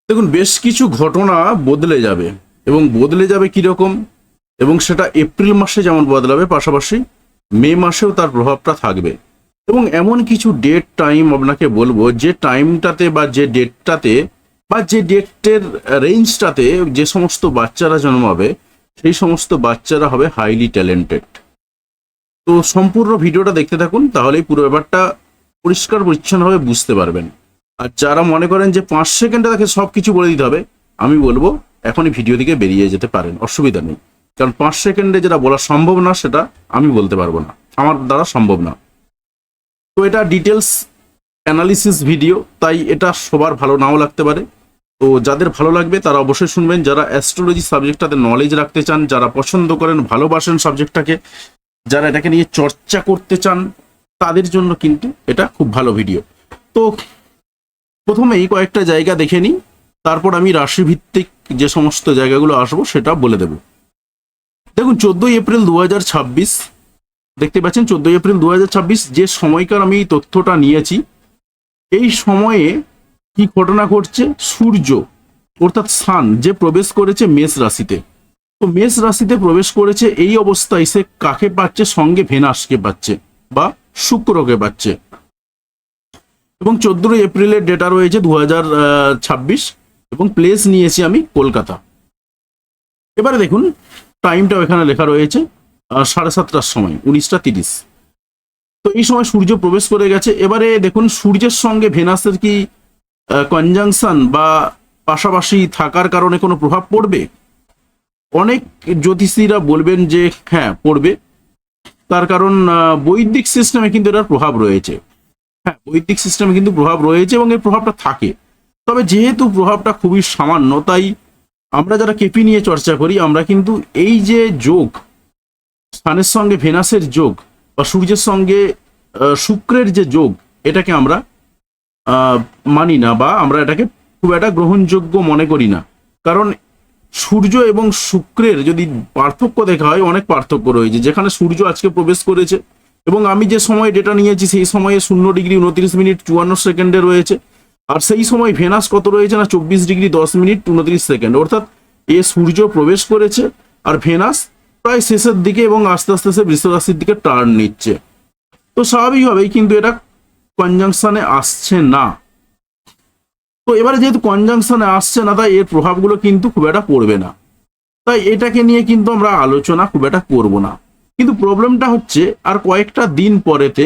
দেখুন, বেশ কিছু ঘটনা বদলে যাবে এবং বদলে যাবে কিরকম, এবং সেটা এপ্রিল মাসে যেমন বদলাবে, পাশাপাশি মে মাসেও তার প্রভাবটা থাকবে। এবং এমন কিছু ডেট টাইম আপনাকে বলবো, যে টাইমটাতে বা যে ডেটটাতে বা যে ডেটের রেঞ্জটাতে যে সমস্ত বাচ্চারা জন্মাবে, সেই সমস্ত বাচ্চারা হবে হাইলি ট্যালেন্টেড। তো সম্পূর্ণ ভিডিওটা দেখতে থাকুন, তাহলেই পুরো ব্যাপারটা পরিষ্কার পরিচ্ছন্নভাবে বুঝতে পারবেন। আর যারা মনে করেন যে 5 সেকেন্ডে তাকে সব কিছু বলে দিতে হবে, আমি বলবো এখনই ভিডিও থেকে বেরিয়ে যেতে পারেন, অসুবিধা নেই। কারণ 5 সেকেন্ডে যেটা বলা সম্ভব না, সেটা আমি বলতে পারবো না, আমার দ্বারা সম্ভব না। তো এটা ডিটেলস অ্যানালিসিস ভিডিও, তাই এটা সবার ভালো নাও লাগতে পারে। তো যাদের ভালো লাগবে তারা অবশ্যই শুনবেন। যারা অ্যাস্ট্রোলজি সাবজেক্টটাতে নলেজ রাখতে চান, যারা পছন্দ করেন, ভালোবাসেন সাবজেক্টটাকে, যারা এটাকে নিয়ে চর্চা করতে চান, তাদের জন্য কিন্তু এটা খুব ভালো ভিডিও। তো প্রথমেই কয়েকটা জায়গা দেখে নিই, তারপর আমি রাশিভিত্তিক যে সমস্ত জায়গাগুলো আসবো সেটা বলে দেব। দেখুন, 14ই এপ্রিল 2026 দেখতে পাচ্ছেন। 14ই এপ্রিল 2026 যে সময়কার আমি তথ্যটা নিয়েছি, এই সময়ে কি ঘটনা ঘটছে, সূর্য অর্থাৎ সান যে প্রবেশ করেছে মেষ রাশিতে। তো মেষ রাশিতে প্রবেশ করেছে, এই অবস্থায় সে কাকে পাচ্ছে, সঙ্গে ভেনাসকে পাচ্ছে বা শুক্রকে পাচ্ছে। এবং 14ই এপ্রিলের ডেটা রয়েছে 2026 এবং প্লেস নিয়েছি আমি কলকাতা। এবারে দেখুন, টাইমটাও এখানে লেখা রয়েছে 7:30টার সময়, 19:30। তো এই সময় সূর্য প্রবেশ করে গেছে। এবারে দেখুন, সূর্যের সঙ্গে ভেনাসের কি কনজাংশন বা পাশাপাশি থাকার কারণে কোনো প্রভাব পড়বে? অনেক জ্যোতিষীরা বলবেন যে হ্যাঁ পড়বে, তার কারণ বৈদিক সিস্টেমে কিন্তু এটার প্রভাব রয়েছে। হ্যাঁ, বৈদিক সিস্টেমে কিন্তু প্রভাব রয়েছে এবং এর প্রভাবটা থাকে। তবে যেহেতু প্রভাবটা খুবই সামান্য, তাই আমরা যারা কেপি নিয়ে চর্চা করি, আমরা কিন্তু এই যে যোগ, সানের সঙ্গে ভেনাসের যোগ বা সূর্যের সঙ্গে শুক্রের যে যোগ, এটাকে আমরা মানি না বা আমরা এটাকে খুব একটা গ্রহণযোগ্য মনে করি না। কারণ সূর্য এবং শুক্রের যদি পার্থক্য দেখা হয়, অনেক পার্থক্য রয়েছে। যেখানে সূর্য আজকে প্রবেশ করেছে এবং আমি যে সময় ডেটা নিয়েছি, সেই সময়ে 0°29'54" রয়েছে। আর সেই সময় ভেনাস কত রয়েছে না, 24°10'29", অর্থাৎ সূর্য প্রবেশ করেছে আর ভেনাস প্রায় শেষের দিকে এবং আস্তে আস্তে সে বৃষ রাশির দিকে টার্ন নিচ্ছে। তো স্বাভাবিকভাবেই কিন্তু এটা কনজাংশনে আসছে না। তো এবারে যেহেতু কনজাংশনে আসছে না, তাই এর প্রভাবগুলো কিন্তু খুব একটা পড়বে না। তাই এটাকে নিয়ে কিন্তু আমরা আলোচনা খুব একটা করব না। কিন্তু প্রবলেমটা হচ্ছে আর কয়েকটা দিন পরেতে,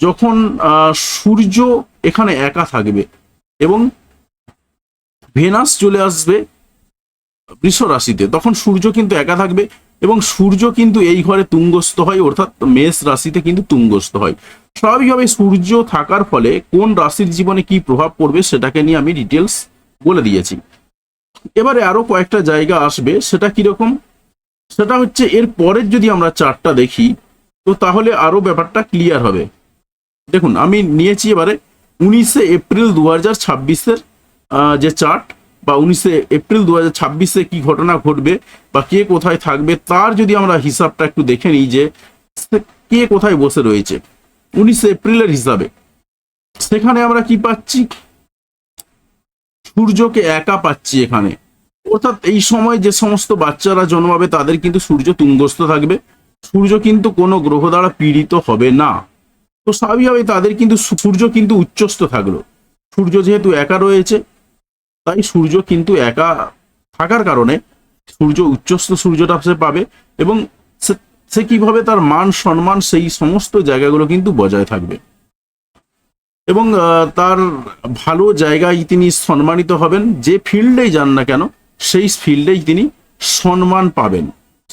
যখন সূর্য এখানে একা থাকবে এবং ভেনাস চলে আসবে বৃষ রাশিতে, তখন সূর্য কিন্তু একা থাকবে এবং সূর্য কিন্তু এই ঘরে তুঙ্গস্থ হয়, অর্থাৎ মেষ রাশিতে কিন্তু তুঙ্গস্থ হয়। স্বাভাবিকভাবে সূর্য থাকার ফলে কোন রাশির জীবনে কি প্রভাব পড়বে সেটাকে নিয়ে আমি ডিটেলস বলে দিয়েছি। এবারে আরো কয়েকটা জায়গা আসবে, সেটা কিরকম, সেটা হচ্ছে এর পরের যদি আমরা চার্টটা দেখি, তো তাহলে আরো ব্যাপারটা ক্লিয়ার হবে। দেখুন, আমি নিয়েছি এবারে 19শে এপ্রিল 2026-এর যে চার্ট, বা 19শে এপ্রিল 2026-এ কি ঘটনা ঘটবে বা কে কোথায় থাকবে, তার যদি আমরা হিসাবটা একটু দেখে নিই যে কে কোথায় বসে রয়েছে 19শে এপ্রিলের হিসাবে। সেখানে আমরা কি পাচ্ছি, সূর্যকে একা পাচ্ছি এখানে। অর্থাৎ এই সময় যে সমস্ত বাচ্চারা জন্মাবে তাদের কিন্তু সূর্য তুঙ্গস্থ থাকবে, সূর্য কিন্তু কোনো গ্রহ দ্বারা পীড়িত হবে না। তো স্বাভাবিকভাবে তাদের কিন্তু সূর্য কিন্তু উচ্চস্থ থাকলো। সূর্য যেহেতু একা রয়েছে, তাই সূর্য কিন্তু একা থাকার কারণে সূর্য উচ্চস্থ সূর্যটা সে পাবে এবং সে কিভাবে তার মান সম্মান সেই সমস্ত জায়গাগুলো কিন্তু বজায় থাকবে এবং তার ভালো জায়গায় তিনি সম্মানিত হবেন। যে ফিল্ডেই যান না কেন, সেই ফিল্ডেই তিনি সম্মান পাবেন,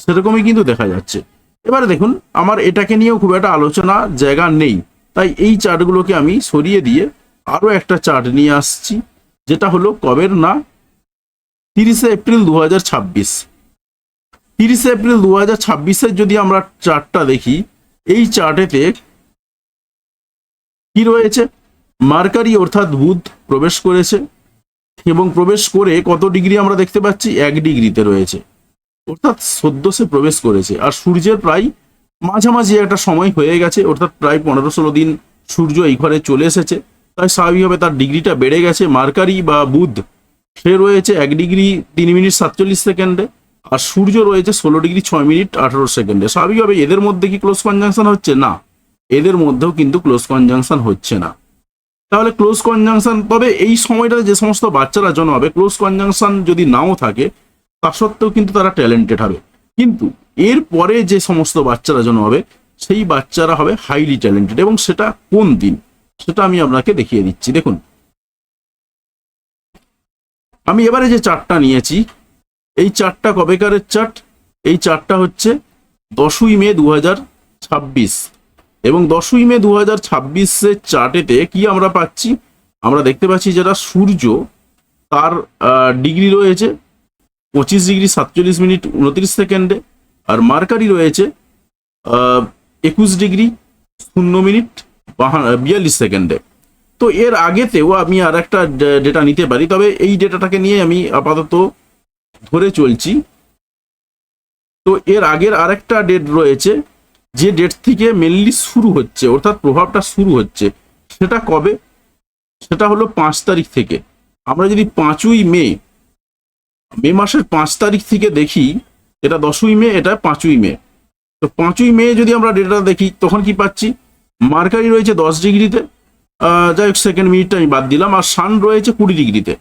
সেরকমই কিন্তু দেখা যাচ্ছে। এবারে দেখুন, আমার এটাকে নিয়েও খুব একটা আলোচনা জায়গা নেই, তাই এই চার্টগুলোকে আমি সরিয়ে দিয়ে আরো একটা চার্ট নিয়ে আসছি, যেটা হলো কবের না, 30শে এপ্রিল 2026। 30শে এপ্রিল 2026-এর যদি আমরা চার্টটা দেখি, এই চার্টেতে কি রয়েছে, মার্কারি অর্থাৎ বুধ প্রবেশ করেছে এবং প্রবেশ করে কত ডিগ্রি আমরা দেখতে পাচ্ছি, 1 ডিগ্রিতে রয়েছে, অর্থাৎ সদ্য সে প্রবেশ করেছে। আর সূর্যের প্রায় মাঝামাঝি একটা সময় হয়ে গেছে, অর্থাৎ প্রায় 15-16 দিন সূর্য এই ঘরে চলে এসেছে, তাই স্বাভাবিকভাবে তার ডিগ্রিটা বেড়ে গেছে। মার্কারি বা বুধ সে রয়েছে 1°3'47" আর সূর্য রয়েছে 16°6'18" স্বাভাবিকভাবে এদের মধ্যে কি ক্লোজ কনজাংশন হচ্ছে? না, এদের মধ্যেও কিন্তু ক্লোজ কনজাংশন হচ্ছে না। তাহলে ক্লোজ কনজাংশন, তবে এই সময়টাতে যে সমস্ত বাচ্চারা জন্মাবে ক্লোজ কনজাংশন যদি নাও থাকে তা সত্ত্বেও কিন্তু তারা ট্যালেন্টেড হবে। কিন্তু এর পরে যে সমস্ত বাচ্চারা জন্মাবে সেই বাচ্চারা হবে হাইলি ট্যালেন্টেড। এবং সেটা কোন দিন সেটা আমি আপনাকে দেখিয়ে দিচ্ছি। দেখুন, আমি এবারে যে চার্টটা নিয়েছি এই চার্টটা কবেকারের চার্ট? এই চার্টটা হচ্ছে 10ই মে 2026। এবং 10ই মে 2026-এর চার্টেতে কি আমরা পাচ্ছি? আমরা দেখতে পাচ্ছি যেটা সূর্য, তার ডিগ্রি রয়েছে 25°47'29", আর মার্কারি রয়েছে 21°0'42". তো এর আগেতেও আমি আর একটা ডেটা নিতে পারি, তবে এই ডেটাটাকে নিয়ে আমি আপাতত ধরে চলছি। তো এর আগের আরেকটা ডেট রয়েছে, যে ডেট থেকে মেনলি শুরু হচ্ছে, অর্থাৎ প্রভাবটা শুরু হচ্ছে, সেটা কবে? সেটা হলো 5 তারিখ থেকে। আমরা যদি 5ই মে মাসের 5 তারিখ থেকে দেখি, এটা 10ই মে, এটা 5ই মে। তো 5ই মে যদি আমরা ডেটা দেখি তখন কি পাচ্ছি? মার্কারি রয়েছে 10°-তে, যাই হোক সেকেন্ড মিনিটটা আমি বাদ দিলাম, আর সান রয়েছে 20°-তে।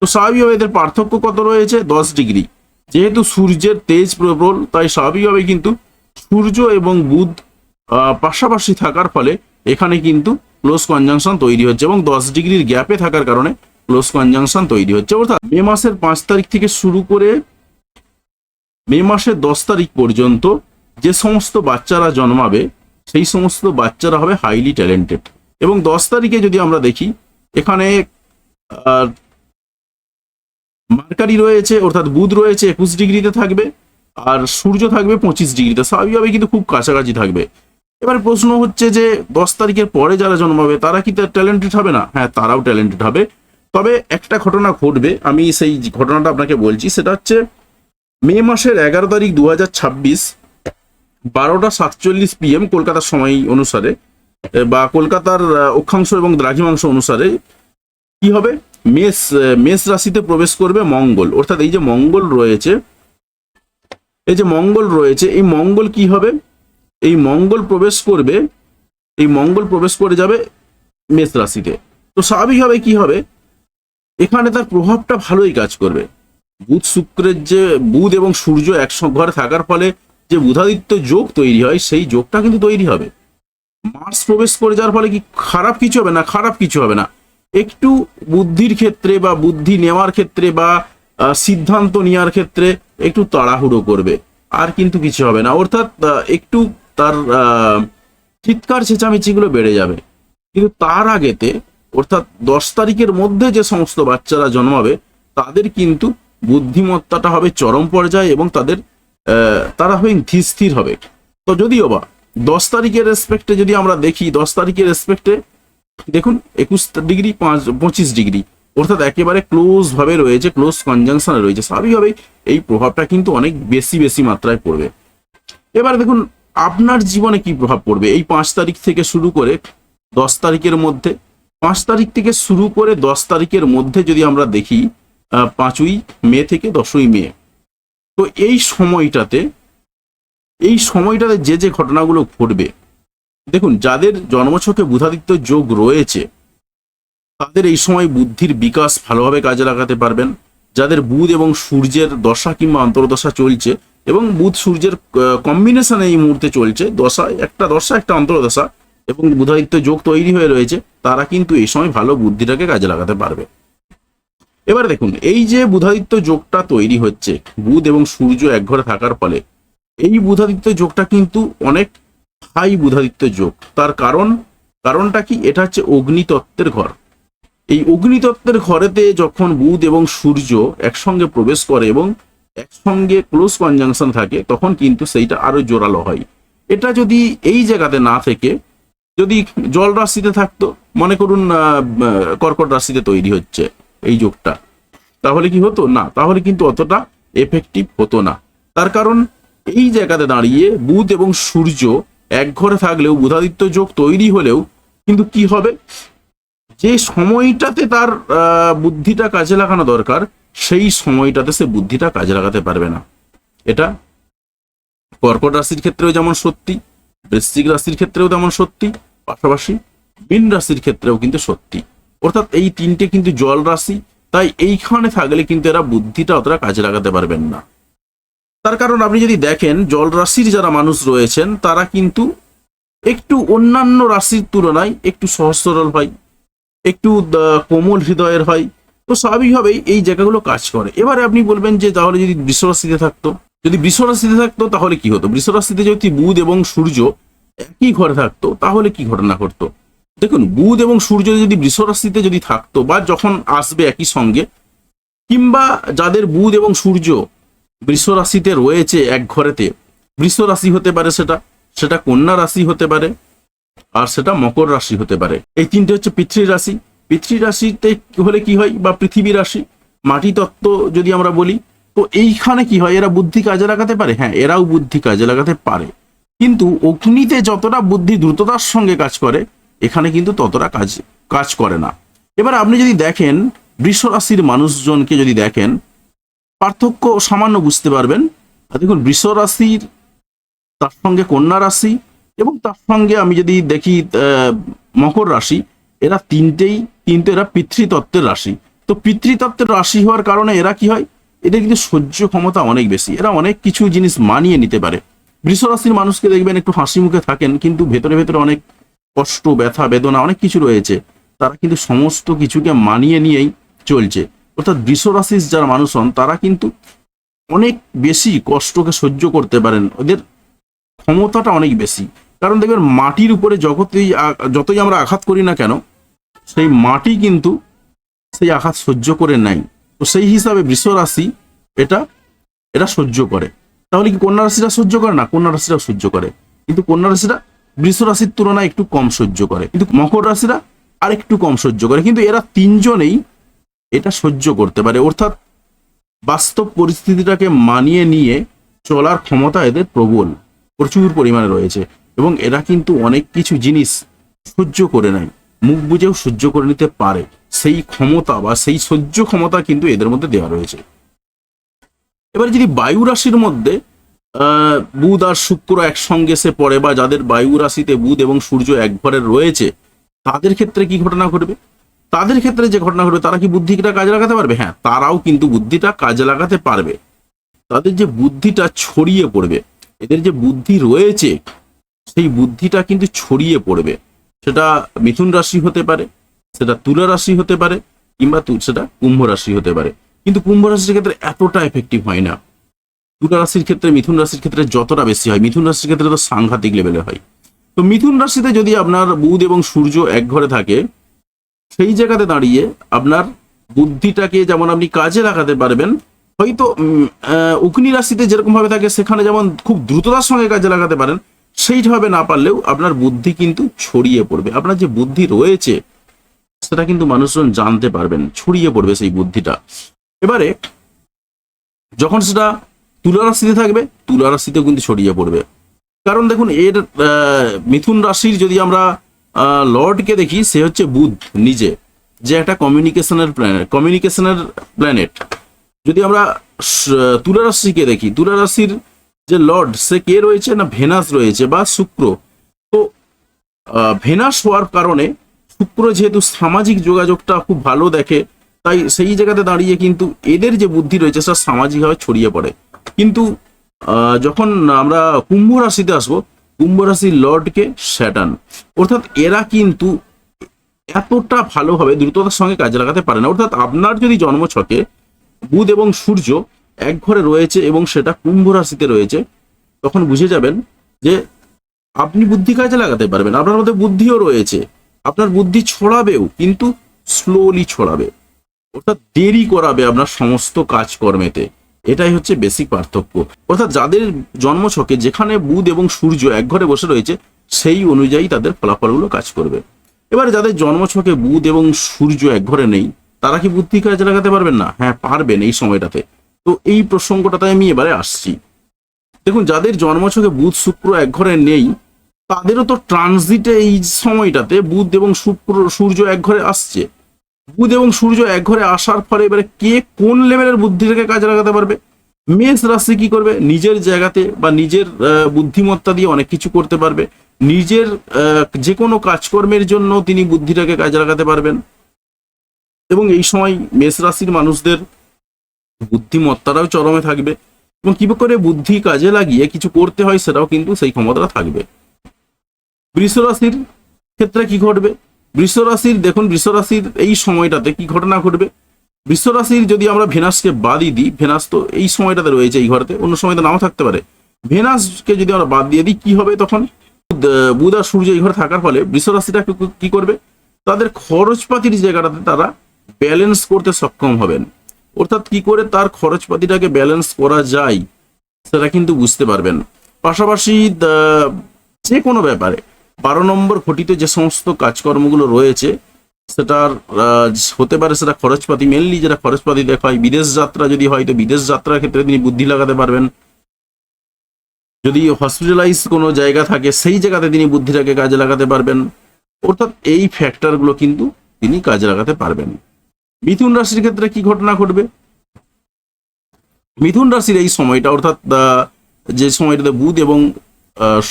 তো স্বাভাবিকভাবে এদের পার্থক্য কত রয়েছে? 10°। যেহেতু সূর্যের তেজ প্রবল, তাই স্বাভাবিকভাবে কিন্তু সূর্য এবং বুধ পাশাপাশি থাকার ফলে এখানে কিন্তু ক্লোজ কনজাংশন তৈরি হচ্ছে, এবং 10°-র গ্যাপে থাকার কারণে ক্লোজ কনজাংশন তৈরি হচ্ছে। অর্থাৎ মে মাসের 5 তারিখ থেকে শুরু করে মে মাসের 10 তারিখ পর্যন্ত যে সমস্ত বাচ্চারা জন্মাবে সেই সমস্ত বাচ্চারা হবে হাইলি ট্যালেন্টেড। এবং 10 তারিখে যদি আমরা দেখি, এখানে মার্কারি রয়েছে, অর্থাৎ বুধ রয়েছে 21°-তে থাকবে, আর সূর্য থাকবে 25°-তে। স্বাভাবিকভাবে কিন্তু খুব কাছাকাছি থাকবে। এবার প্রশ্ন হচ্ছে যে 10 তারিখের পরে যারা জন্মাবে তারা কি ট্যালেন্টেড হবে না? হ্যাঁ, তারাও ট্যালেন্টেড হবে। তবে একটা ঘটনা ঘটবে, আমি সেই ঘটনাটা আপনাকে বলছি। সেটা হচ্ছে মে মাসের 11 তারিখ 2026 12:47 PM কলকাতার সময় অনুসারে, বা কলকাতার অক্ষাংশ এবং দ্রাঘিমাংশ অনুসারে কি হবে? মেষ রাশিতে প্রবেশ করবে মঙ্গল। অর্থাৎ এই যে মঙ্গল রয়েছে, এই মঙ্গল কি হবে? এই মঙ্গল প্রবেশ করে যাবে মেষ রাশিতে। তো স্বাভাবিকভাবে কি হবে? এখানে তার প্রভাবটা ভালোই কাজ করবে। বুধ এবং সূর্য এক ঘরে থাকার ফলে যে বুধাদিত্য যোগ তৈরি হয়, সেই যোগটা কিন্তু তৈরি হবে। মার্স প্রবেশ করে যাওয়ার ফলে কি খারাপ কিছু হবে না? খারাপ কিছু হবে না। একটু বুদ্ধির ক্ষেত্রে বা বুদ্ধি নেওয়ার ক্ষেত্রে বা সিদ্ধান্ত নেওয়ার ক্ষেত্রে একটু তাড়াহুড়ো করবে, আর কিন্তু কিছু হবে না। অর্থাৎ একটু তার চিৎকার চেঁচামেচিগুলো বেড়ে যাবে। কিন্তু তার আগেতে, অর্থাৎ 10 তারিখের মধ্যে যে সমস্ত বাচ্চারা জন্মাবে তাদের কিন্তু বুদ্ধিমত্তাটা হবে চরম পর্যায়ে, এবং তারা হবে ধীর হবে। তো যদিও বা 10 তারিখের রেসপেক্টে যদি আমরা দেখি, 10 তারিখের রেসপেক্টে দেখুন 21°-25°, অর্থাৎ একেবারে ক্লোজ ভাবে রয়েছে, ক্লোজ কনজাংশনে রয়েছে। স্বাভাবিকভাবে এই প্রভাবটা কিন্তু অনেক বেশি মাত্রায় পড়বে। এবার দেখুন আপনার জীবনে কি প্রভাব পড়বে এই 5 তারিখ থেকে শুরু করে 10 তারিখের মধ্যে। 5 তারিখ থেকে শুরু করে 10 তারিখের মধ্যে যদি আমরা দেখি, 5ই মে থেকে 10ই মে, তো এই সময়টাতে যে ঘটনাগুলো ঘটবে, দেখুন যাদের জন্মছকে বুধাদিত্য যোগ রয়েছে তাদের এই সময় বুদ্ধির বিকাশ ভালোভাবে কাজে লাগাতে পারবেন। যাদের বুধ এবং সূর্যের দশা কিংবা অন্তর্দশা চলছে, এবং বুধ সূর্যের কম্বিনেশনে এই মুহূর্তে চলছে, একটা অন্তর্দশা, এবং বুধাদিত্য যোগ তৈরি হয়ে রয়েছে, তারা কিন্তু এই সময় ভালো বুদ্ধিটাকে কাজে লাগাতে পারবে। এবার দেখুন এই যে বুধাদিত্য যোগটা তৈরি হচ্ছে, বুধ এবং সূর্য এক ঘরে থাকার ফলে, এই বুধাদিত্য যোগটা কিন্তু অনেক হাই বুধাদিত্য যোগ। তার কারণটা কি? এটা হচ্ছে অগ্নিতত্ত্বের ঘর। এই অগ্নিতত্ত্বের ঘরেতে যখন বুধ এবং সূর্য একসঙ্গে প্রবেশ করে এবং একসঙ্গে ক্লোজ কনজাংশন থাকে, তখন কিন্তু সেইটা আরো জোরালো হয়। এটা যদি এই জায়গাতে না থেকে যদি জল রাশিতে থাকতো, মনে করুন কর্কট রাশিতে তৈরি হচ্ছে এই যোগটা, তাহলে কি হতো? না, তাহলে কিন্তু অতটা এফেক্টিভ হতো না। তার কারণ এই জায়গাতে দাঁড়িয়ে বুধ এবং সূর্য এক ঘরে থাকলেও, বুধাদিত্য যোগ তৈরি হলেও কিন্তু কি হবে? যে সময়টাতে তার বুদ্ধিটা কাজে লাগানো দরকার, সেই সময়টাতে সে বুদ্ধিটা কাজে লাগাতে পারবে না। এটা কর্কট রাশির ক্ষেত্রেও যেমন সত্যি, বৃশ্চিক রাশির ক্ষেত্রেও তেমন সত্যি, পাশাপাশি মীন রাশির ক্ষেত্রেও কিন্তু সত্যি। অর্থাৎ এই তিনটে কিন্তু জল রাশি, তাই এইখানে থাকলে কিন্তু এরা বুদ্ধিটা অতটা কাজে লাগাতে পারবেন না। তার কারণ আপনি যদি দেখেন জল রাশির যারা মানুষ রয়েছেন তারা কিন্তু একটু অন্যান্য রাশির তুলনায় একটু সহজ সরল হয়, একটু কোমল হৃদয়ের হয়, তো স্বাভাবিকভাবেই এই জায়গাগুলো কাজ করে। এবারে আপনি বলবেন যে তাহলে যদি বৃষ রাশিতে থাকতো, যদি বৃষ রাশিতে থাকতো তাহলে কি হতো? বৃষ রাশিতে যদি বুধ এবং সূর্য একই ঘরে থাকতো তাহলে কি ঘটনা ঘটতো? দেখুন, বুধ এবং সূর্য যদি বৃষ রাশিতে যদি থাকতো বা যখন আসবে একই সঙ্গে, কিংবা যাদের বুধ এবং সূর্য বৃষ রাশিতে রয়েছে এক ঘরেতে, বৃষ রাশি হতে পারে, সেটা সেটা কন্যা রাশি হতে পারে, আর সেটা মকর রাশি হতে পারে। এই তিনটে হচ্ছে পিতৃ রাশি। পিতৃ রাশিতে হলে কি হয়, বা পৃথিবী রাশি, মাটি তত্ত্ব যদি আমরা বলি, তো এইখানে কি হয়, এরা বুদ্ধি কাজে লাগাতে পারে। হ্যাঁ, এরাও বুদ্ধি কাজে লাগাতে পারে, কিন্তু অগ্নিতে যতটা বুদ্ধি দ্রুততার সঙ্গে কাজ করে, এখানে কিন্তু ততটা কাজ করে না। এবার আপনি যদি দেখেন বৃষ রাশির মানুষজনকে যদি দেখেন, পার্থক্য সামান্য বুঝতে পারবেন। দেখুন, বৃষ রাশির, তার সঙ্গে কন্যা রাশি, এবং তার সঙ্গে আমি যদি দেখি মকর রাশি, এরা তিনটেই কিন্তু এরা পিতৃতত্ত্বের রাশি। তো পিতৃতত্ত্বের রাশি হওয়ার কারণে এরা কি হয়, এদের কিন্তু সহ্য ক্ষমতা অনেক বেশি, এরা অনেক কিছু জিনিস মানিয়ে নিতে পারে। বৃষ রাশির মানুষকে দেখবেন একটু হাসি মুখে থাকেন, কিন্তু ভেতরে ভেতরে অনেক কষ্ট, ব্যথা, বেদনা অনেক কিছু রয়েছে, তারা কিন্তু সমস্ত কিছুকে মানিয়ে নিয়েই চলছে। অর্থাৎ বৃষ রাশির যারা মানুষ হন তারা কিন্তু অনেক বেশি কষ্টকে সহ্য করতে পারেন, ওদের ক্ষমতাটা অনেক বেশি। কারণ দেখবেন, মাটির উপরে যতই আমরা আঘাত করি না কেন, সেই মাটি কিন্তু সেই আঘাত সহ্য করে নেয়। তো সেই হিসাবে বৃষ রাশি এটা সহ্য করে। তাহলে কি কন্যা রাশিরা সহ্য করে না? কন্যা রাশিরা সহ্য করে, কিন্তু কন্যা রাশিরা বৃষ রাশির তুলনায় একটু কম সহ্য করে, কিন্তু মকর রাশিরা আর একটু কম সহ্য করে। কিন্তু এরা তিনজনেই এটা সহ্য করতে পারে, অর্থাৎ বাস্তব পরিস্থিতিটাকে মানিয়ে নিয়ে চলার ক্ষমতা এদের প্রচুর পরিমাণে রয়েছে, এবং এরা কিন্তু অনেক কিছু জিনিস সহ্য করে নেয়, মুখ বুঝেও সহ্য করে নিতে পারে। সেই ক্ষমতা বা সেই সহ্য ক্ষমতা কিন্তু এদের মধ্যে দেওয়া রয়েছে। এবার যদি বায়ু রাশির মধ্যে বুধ আর শুক্র একসঙ্গে এসে পড়ে, বা যাদের বায়ু রাশিতে বুধ এবং সূর্য এক ঘরে রয়েছে, তাদের ক্ষেত্রে কি ঘটনা ঘটবে? তাদের ক্ষেত্রে যে ঘটনা ঘটবে, তারা কি বুদ্ধিটা কাজে লাগাতে পারবে? হ্যাঁ, তারাও কিন্তু বুদ্ধিটা কাজে লাগাতে পারবে। তাদের যে বুদ্ধিটা ছড়িয়ে পড়বে, এদের যে বুদ্ধি রয়েছে সেই বুদ্ধিটা কিন্তু ছড়িয়ে পড়বে। সেটা মিথুন রাশি হতে পারে, সেটা তুলা রাশি হতে পারে, কিংবা সেটা কুম্ভ রাশি হতে পারে। কিন্তু কুম্ভ রাশির ক্ষেত্রে এতটা এফেক্টিভ হয় না। তুলা রাশির ক্ষেত্রে, মিথুন রাশির ক্ষেত্রে যতটা বেশি হয়, মিথুন রাশির ক্ষেত্রে তো সাংঘাতিক লেভেলে হয়। তো মিথুন রাশিতে যদি আপনার বুধ এবং সূর্য এক ঘরে থাকে, সেই জায়গাতে দাঁড়িয়ে আপনার বুদ্ধিটাকে যেমন আপনি কাজে লাগাতে পারবেন, হয়তো অগ্নি রাশিতে যেরকম ভাবে থাকে সেখানে যেমন খুব দ্রুততার সঙ্গে কাজে লাগাতে পারেন, সেইভাবে না পারলেও আপনার বুদ্ধি কিন্তু ছড়িয়ে পড়বে। আপনার যে বুদ্ধি রয়েছে সেটা কিন্তু মানুষজন জানতে পারবেন, ছড়িয়ে পড়বে সেই বুদ্ধিটা। এবারে যখন সেটা তুলা রাশিতে থাকবে, তুলা রাশিতেও কিন্তু ছড়িয়ে পড়বে। কারণ দেখুন, এর মিথুন রাশির যদি আমরা লর্ডকে দেখি, সে হচ্ছে বুধ নিজে, যে একটা কমিউনিকেশনের প্ল্যানেট। যদি আমরা তুলা রাশিকে দেখি, তুলা রাশির যে লর্ড সে কে রয়েছে না, ভেনাস রয়েছে বা শুক্র। তো ভেনাস হওয়ার কারণে শুক্র যেহেতু সামাজিক যোগাযোগটা খুব ভালো দেখে, তাই সেই জায়গাতে দাঁড়িয়ে কিন্তু এদের যে বুদ্ধি রয়েছে সেটা সামাজিকভাবে ছড়িয়ে পড়ে। কিন্তু যখন আমরা কুম্ভ রাশিতে আসবো, কুম্ভ রাশির লর্ডকে স্যাটার্ন, অর্থাৎ এরা কিন্তু এতটা ভালোভাবে দ্রুততার সঙ্গে কাজে লাগাতে পারে না। অর্থাৎ আপনার যদি জন্মছকে বুধ এবং সূর্য এক ঘরে রয়েছে এবং সেটা কুম্ভ রাশিতে রয়েছে, তখন বুঝে যাবেন যে আপনি বুদ্ধি কাজে লাগাতে পারবেন, আপনার মধ্যে বুদ্ধিও রয়েছে, আপনার বুদ্ধি ছড়াবেও, কিন্তু স্লোলি ছড়াবে, অর্থাৎ দেরি করাবে আপনার সমস্ত কাজকর্মেতে। এটাই হচ্ছে বেসিক পার্থক্য। অর্থাৎ যাদের জন্মছকে যেখানে বুধ এবং সূর্য এক ঘরে বসে রয়েছে, সেই অনুযায়ী তাদের ফলাফলগুলো কাজ করবে। এবারে যাদের জন্মছকে বুধ এবং সূর্য এক ঘরে নেই, তারা কি বুদ্ধি কাজে লাগাতে পারবেন না? হ্যাঁ, পারবেন এই সময়টাতে। তো এই প্রসঙ্গটাতে আমি এবারে আসছি। দেখুন, যাদের জন্মছকে বুধ শুক্র এক ঘরে নেই, তাদেরও তো ট্রানজিটে এই সময়টাতে বুধ এবং সূর্য এক ঘরে আসছে। বুধ এবং সূর্য এক ঘরে আসার ফলে এবারে কে কোন লেভেলের বুদ্ধিটাকে কাজে লাগাতে পারবে? মেষ রাশি কি করবে? নিজের জায়গাতে বা নিজের বুদ্ধিমত্তা দিয়ে অনেক কিছু করতে পারবে। নিজের যে কোনো কাজকর্মের জন্য তিনি বুদ্ধিটাকে কাজে লাগাতে পারবেন। এবং এই সময় মেষ রাশির মানুষদের বুদ্ধিমত্তাটাও চরমে থাকবে এবং কি করে বুদ্ধি কাজে লাগিয়ে কিছু করতে হয় সেটাও কিন্তু সেই ক্ষমতাটা থাকবে। বৃষ রাশির ক্ষেত্রে কি ঘটবে? বৃষ রাশির দেখুন, বৃষ রাশির এই সময়টাতে কি ঘটনা ঘটবে? বৃষ রাশির যদি আমরা ভেনাসকে বাদই দিই, ভেনাস তো এই সময়টাতে রয়েছে এই ঘরেতে, অন্য সময়তে নাও থাকতে পারে। ভেনাসকে যদি আমরা বাদ দিয়ে দিই কি হবে তখন? বুধ আর সূর্য এই ঘরে থাকার ফলে বৃষ রাশিটা কি করবে? তাদের খরচপাতির জায়গাটাতে তারা ব্যালেন্স করতে সক্ষম হবেন। অর্থাৎ কি করে তার খরচপাতিটাকে ব্যালেন্স করা যায় সেটা কিন্তু বুঝতে পারবেন। পাশাপাশি যে কোনো ব্যাপারে 12 নম্বর ঘটিত যে সমস্ত কাজকর্মগুলো রয়েছে সেটার হতে পারে সেটা খরচপাতি, মেনলি যেটা খরচপাতি দেখা হয়, বিদেশ যাত্রা যদি হয় তো বিদেশ যাত্রার ক্ষেত্রে তিনি বুদ্ধি লাগাতে পারবেন। যদি হসপিটালাইজ কোনো জায়গা থাকে সেই জায়গাতে তিনি বুদ্ধিটাকে কাজে লাগাতে পারবেন। অর্থাৎ এই ফ্যাক্টরগুলো কিন্তু তিনি কাজে লাগাতে পারবেন। মিথুন রাশির ক্ষেত্রে কি ঘটনা ঘটবে? মিথুন রাশির এই সময়টা অর্থাৎ যে সময়টাতে বুধ এবং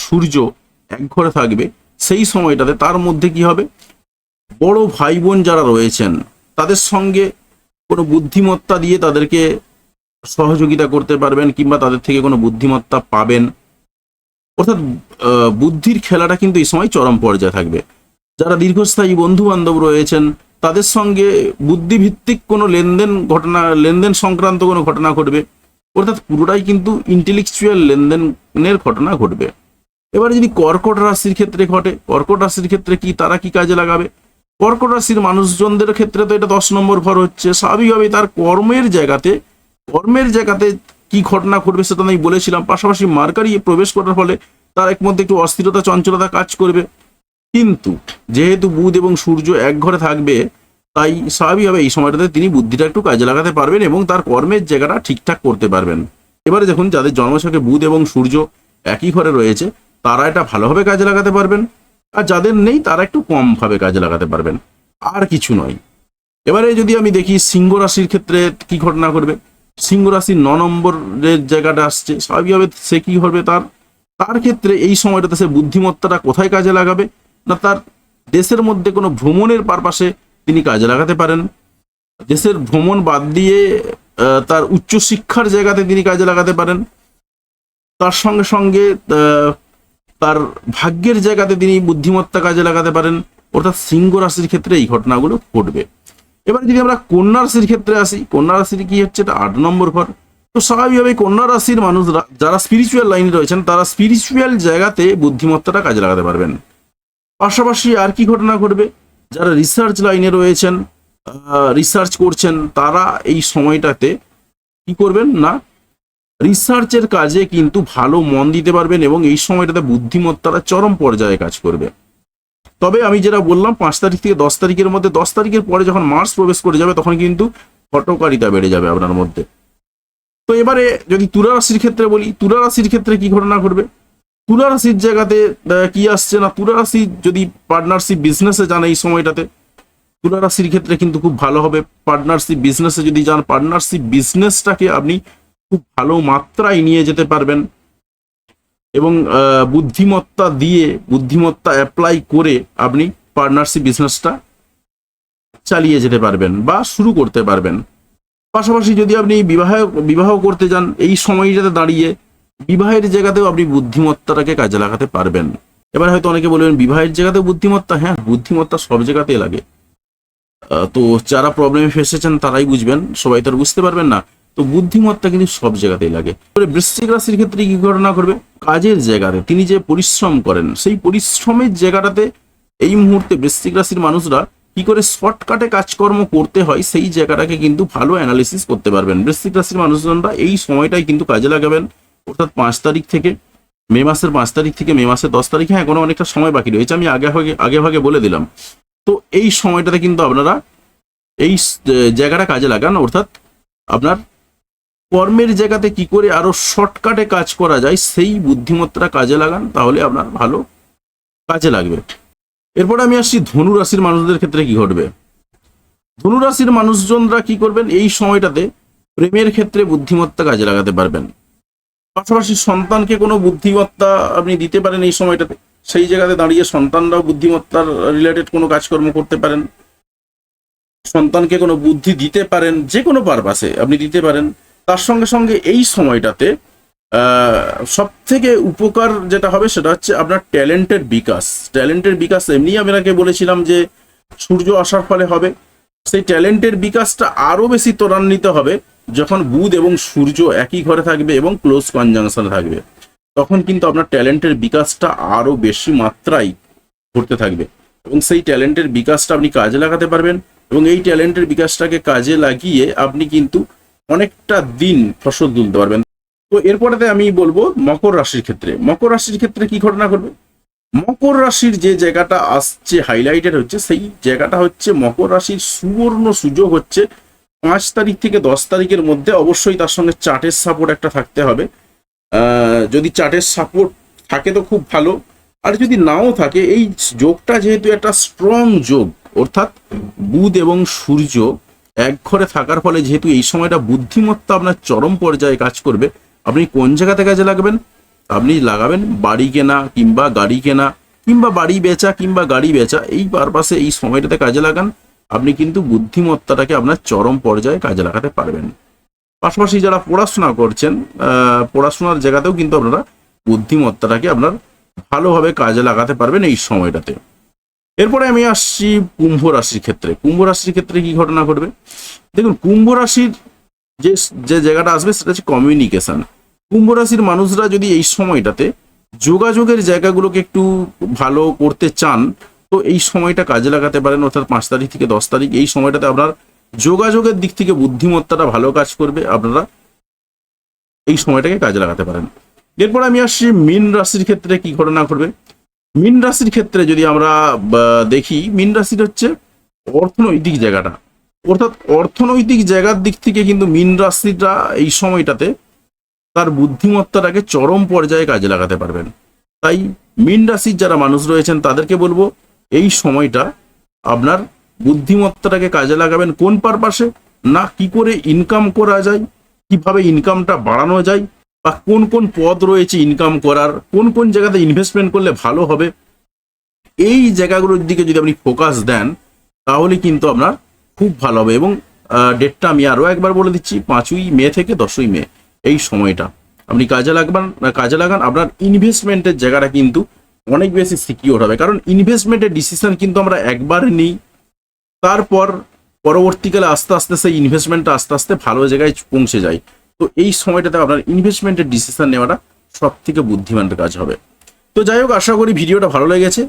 সূর্য এক ঘরে থাকবে সেই সময়টাতে তার মধ্যে কি হবে? বড় ভাই বোন যারা রয়েছেন তাদের সঙ্গে কোনো বুদ্ধিমত্তা দিয়ে তাদেরকে সহযোগিতা করতে পারবেন কিংবা তাদের থেকে কোনো বুদ্ধিমত্তা পাবেন। অর্থাৎ বুদ্ধির খেলাটা কিন্তু এই সময় চরম পর্যায়ে থাকবে। যারা দীর্ঘস্থায়ী বন্ধু বান্ধব রয়েছেন তাদের সঙ্গে বুদ্ধিভিত্তিক কোনো লেনদেন সংক্রান্ত কোনো ঘটনা ঘটবে। অর্থাৎ পুরোটাই কিন্তু ইন্টেলেকচুয়াল লেনদেনের ঘটনা ঘটবে। এবারে যদি কর্কট রাশির ক্ষেত্রে ঘটে, কর্কট রাশির ক্ষেত্রে কি তারা কি কাজে লাগাবে? কর্কট রাশির মানুষজনদের ক্ষেত্রে তো এটা 10 নম্বর ঘর হচ্ছে, স্বাভাবিকভাবেই তার কর্মের জায়গাতে কি ঘটনা ঘটবে সেটা আমি বলেছিলাম। পাশাপাশি মার্কারি প্রবেশ করার ফলে তার এক মধ্যে একটু অস্থিরতা চঞ্চলতা কাজ করবে। কিন্তু যেহেতু বুধ এবং সূর্য এক ঘরে থাকবে তাই স্বাভাবিকভাবে এই সময়টাতে তিনি বুদ্ধিটা একটু কাজে লাগাতে পারবেন এবং তার কর্মের জায়গাটা ঠিকঠাক করতে পারবেন। এবারে দেখুন, যাদের জন্মছকে বুধ এবং সূর্য একই ঘরে রয়েছে তারা এটা ভালোভাবে কাজে লাগাতে পারবেন, আর যাদের নেই তারা একটু কমভাবে কাজে লাগাতে পারবেন, আর কিছু নয়। এবারে যদি আমি দেখি সিংহ রাশির ক্ষেত্রে কি ঘটনা ঘটবে। সিংহ রাশির 9 নম্বরের জায়গাটা আসছে, স্বাভাবিকভাবে সে কি হবে? তার ক্ষেত্রে এই সময়টাতে সে বুদ্ধিমত্তাটা কোথায় কাজে লাগাবে না, তার দেশের মধ্যে কোনো ভ্রমণের পারপাসে তিনি কাজে লাগাতে পারেন। দেশের ভ্রমণ বাদ দিয়ে তার উচ্চশিক্ষার জায়গাতে তিনি কাজে লাগাতে পারেন। তার সঙ্গে সঙ্গে তার ভাগ্যের জায়গাতে তিনি বুদ্ধিমত্তা কাজে লাগাতে পারেন। অর্থাৎ সিংহ রাশির ক্ষেত্রে এই ঘটনাগুলো ঘটবে। এবার যদি আমরা কন্যা রাশির ক্ষেত্রে আসি, কন্যা রাশির কি হচ্ছে? এটা 8 নম্বর ঘর। তো স্বাভাবিকভাবে কন্যা রাশির মানুষরা যারা স্পিরিচুয়াল লাইনে রয়েছেন তারা স্পিরিচুয়াল জায়গাতে বুদ্ধিমত্তাটা কাজে লাগাতে পারবেন। পাশাপাশি আর কি ঘটনা ঘটবে? যারা রিসার্চ লাইনে রয়েছেন, রিসার্চ করছেন, তারা এই সময়টাতে কি করবেন না, রিসার্চের কাজে কিন্তু ভালো মন দিতে পারবেন এবং এই সময়টাতে বুদ্ধিমত্তাটা চরম পর্যায়ে কাজ করবে। তবে আমি যেটা বললাম 5 তারিখ থেকে 10 তারিখের মধ্যে, 10 তারিখের পরে যখন মার্স প্রবেশ করে যাবে তখন কিন্তু হঠকারিতা বেড়ে যাবে আপনার মধ্যে। তো এবারে যদি তুলা রাশির ক্ষেত্রে বলি, তুলা রাশির ক্ষেত্রে কি ঘটনা ঘটবে? তুলা রাশির জায়গাতে কি আসছে না, তুলা রাশি যদি পার্টনারশিপ বিজনেসে যান এই সময়টাতে তুলা রাশির ক্ষেত্রে কিন্তু খুব ভালো হবে। পার্টনারশিপ বিজনেসে যদি যান, পার্টনারশিপ বিজনেসটাকে আপনি খুব ভালো মাত্রায় নিয়ে যেতে পারবেন এবং বুদ্ধিমত্তা অ্যাপ্লাই করে আপনি পার্টনারশিপ বিজনেসটা চালিয়ে যেতে পারবেন বা শুরু করতে পারবেন। পাশাপাশি যদি আপনি বিবাহ করতে যান এই সময়টাতে দাঁড়িয়ে বিবাহের জায়গাতেও আপনি বুদ্ধিমত্তাটাকে কাজে লাগাতে পারবেন। এবার হয়তো অনেকে বলবেন বিবাহের জায়গাতেও বুদ্ধিমত্তা, হ্যাঁ বুদ্ধিমত্তা সব জায়গাতেই লাগে। তো যারা প্রবলেমে ফেসেছেন তারাই বুঝবেন, সবাই তো আর বুঝতে পারবেন না। তো বুদ্ধিমত্তা কিন্তু সব জায়গাতেই লাগে। বৃশ্চিক রাশির ক্ষেত্রে কি ঘটনা করবে? কাজের জায়গাতে তিনি যে পরিশ্রম করেন সেই পরিশ্রমের জায়গাটাতে এই মুহূর্তে বৃশ্চিক রাশির মানুষরা কি করে শর্টকাটে কাজকর্ম করতে হয় সেই জায়গাটাকে কিন্তু ভালো অ্যানালিসিস করতে পারবেন। বৃশ্চিক রাশির মানুষজনরা এই সময়টাই কিন্তু কাজে লাগাবেন। অর্থাৎ 5 তারিখ থেকে মে মাসের 5 তারিখ থেকে মে মাসের 10 তারিখে, এখনো অনেকটা সময় বাকি রয়েছে, আমি আগে ভাগে বলে দিলাম। তো এই সময়টাতে কিন্তু আপনারা এই জায়গাটা কাজে লাগান, অর্থাৎ আপনার কর্মের জায়গাতে কি করে আরো শর্টকাটে কাজ করা যায় সেই বুদ্ধিমত্তা কাজে লাগান, তাহলে আপনার ভালো কাজে লাগবে। এরপরে আমি আসছি ধনু রাশির মানুষদের ক্ষেত্রে কি ঘটবে। ধনু রাশির মানুষজনরা কি করবেন, এই সময়টাতে প্রেমের ক্ষেত্রে বুদ্ধিমত্তা কাজে লাগাতে পারবেন। পাশাপাশি সন্তানকে কোনো বুদ্ধিমত্তা আপনি দিতে পারেন এই সময়টাতে, সেই জায়গাতে দাঁড়িয়ে সন্তানরাও বুদ্ধিমত্তার রিলেটেড কোনো কাজকর্ম করতে পারেন, সন্তানকে কোনো বুদ্ধি দিতে পারেন, যে কোনো পারপাসে আপনি দিতে পারেন। তার সঙ্গে সঙ্গে এই সময়টাতে সব থেকে উপকার যেটা হবে সেটা হচ্ছে আপনার ট্যালেন্টের বিকাশ। ট্যালেন্টের বিকাশ এমনি আপনাকে বলেছিলাম যে সূর্য আসার ফলে হবে, সেই ট্যালেন্টের বিকাশটা আরো বেশি ত্বরান্বিত হবে যখন বুধ এবং সূর্য একই ঘরে থাকবে এবং ক্লোজ কনজাংশনে থাকবে। তখন কিন্তু আপনার ট্যালেন্টের বিকাশটা আরো বেশি মাত্রায় ঘটতে থাকবে এবং সেই ট্যালেন্টের বিকাশটা আপনি কাজে লাগাতে পারবেন এবং এই ট্যালেন্টের বিকাশটাকে কাজে লাগিয়ে আপনি কিন্তু অনেকটা দিন ফসল তুলতে পারবেন। তো এরপরেতে আমি বলবো মকর রাশির ক্ষেত্রে। মকর রাশির ক্ষেত্রে কি ঘটনা ঘটবে, মকর রাশির যে জায়গাটা আসছে হাইলাইটেড হচ্ছে, সেই জায়গাটা হচ্ছে মকর রাশির সুবর্ণ সুযোগ হচ্ছে 5 তারিখ থেকে 10 তারিখের মধ্যে। অবশ্যই তার সঙ্গে চার্টের সাপোর্ট একটা থাকতে হবে। যদি চার্টের সাপোর্ট থাকে তো খুব ভালো, আর যদি নাও থাকে এই যোগটা যেহেতু একটা স্ট্রং যোগ, অর্থাৎ বুধ এবং সূর্য এক ঘরে থাকার ফলে যেহেতু এই সময়টা বুদ্ধিমত্তা আপনার চরম পর্যায়ে কাজ করবে, আপনি কোন জায়গাতে কাজে লাগাবেন, আপনি লাগাবেন বাড়ি কেনা কিংবা গাড়ি কেনা কিংবা বাড়ি বেচা কিংবা গাড়ি বেচা, এই পারপাসে এই সময়টাতে কাজে লাগান, আপনি কিন্তু বুদ্ধিমত্তাটাকে আপনার চরম পর্যায়ে কাজে লাগাতে পারবেন। পাশাপাশি যারা পড়াশোনা করছেন, পড়াশোনার জায়গাতেও কিন্তু আপনারা বুদ্ধিমত্তাটাকে আপনার ভালোভাবে কাজে লাগাতে পারবেন এই সময়টাতে। এরপরে আমি আসছি কুম্ভ রাশির ক্ষেত্রে। কুম্ভ রাশির ক্ষেত্রে কি ঘটনা ঘটবে, দেখুন কুম্ভ রাশির যে যে জায়গাটা আসবে সেটা হচ্ছে কমিউনিকেশন। কুম্ভ রাশির মানুষরা যদি এই সময়টাতে যোগাযোগের জায়গাগুলোকে একটু ভালো করতে চান, তো এই সময়টা কাজে লাগাতে পারেন, অর্থাৎ 5 তারিখ থেকে 10 তারিখ এই সময়টাতে আপনার যোগাযোগের দিক থেকে বুদ্ধিমত্তাটা ভালো কাজ করবে, আপনারা এই সময়টাকে কাজে লাগাতে পারেন। এরপর আমি আসছি মীন রাশির ক্ষেত্রে কি ঘটনা ঘটবে। মীন রাশির ক্ষেত্রে যদি আমরা দেখি, মীন রাশির হচ্ছে অর্থনৈতিক জায়গাটা, অর্থাৎ অর্থনৈতিক জায়গার দিক থেকে কিন্তু মীন রাশিটা এই সময়টাতে তার বুদ্ধিমত্তাটাকে চরম পর্যায়ে কাজে লাগাতে পারবেন। তাই মীন রাশির যারা মানুষ রয়েছেন তাদেরকে বলবো এই সময়টা আপনার বুদ্ধিমত্তাটাকে কাজে লাগাবেন কোন পারপাসে, না কি করে ইনকাম করা যায়, কিভাবে ইনকামটা বাড়ানো যায়, বা কোন কোন পদ রয়েছে ইনকাম করার, কোন কোন জায়গাতে ইনভেস্টমেন্ট করলে ভালো হবে, এই জায়গাগুলোর দিকে যদি আপনি ফোকাস দেন তাহলে কিন্তু আপনার খুব ভালো হবে। এবং ডেটটা আমি আরো একবার বলে দিচ্ছি, 5ই মে থেকে 10ই মে এই সময়টা আপনি কাজে লাগান, আপনার ইনভেস্টমেন্টের জায়গাটা কিন্তু অনেক বেশি সিকিউর হবে। কারণ ইনভেস্টমেন্টের ডিসিশন কিন্তু আমরা একবার নিই, তারপর পরবর্তীকালে আস্তে আস্তে সেই ইনভেস্টমেন্টটা আস্তে আস্তে ভালো জায়গায় পৌঁছে যায়। তো এই সময়টাতে আপনার ইনভেস্টমেন্টের ডিসিশন নেওয়াটা সব থেকে বুদ্ধিমানের কাজ হবে। তো যাই হোক, আশা করি ভিডিওটা ভালো লেগেছে।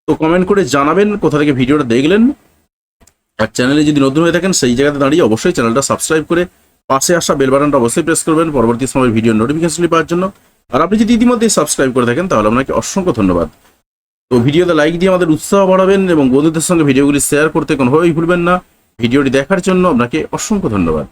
তো কমেন্ট করে জানাবেন কোথা থেকে ভিডিওটা দেখলেন। আর চ্যানেলে যদি নতুন হয়ে থাকেন সেই জায়গাতে দাঁড়িয়ে অবশ্যই চ্যানেলটা সাবস্ক্রাইব করে পাশে আসা বেল বাটনটা অবশ্যই প্রেস করবেন পরবর্তী সময় ভিডিও নোটিফিকেশন পাওয়ার জন্য। আর আপনি যদি ইতিমধ্যে সাবস্ক্রাইব করে থাকেন তাহলে আপনাকে অসংখ্য ধন্যবাদ। তো ভিডিওতে লাইক দিয়ে আমাদের উৎসাহ বাড়াবেন এবং বন্ধুদের সঙ্গে ভিডিওগুলি শেয়ার করতে কোনোভাবেই ভুলবেন না। ভিডিওটি দেখার জন্য আপনাকে অসংখ্য ধন্যবাদ।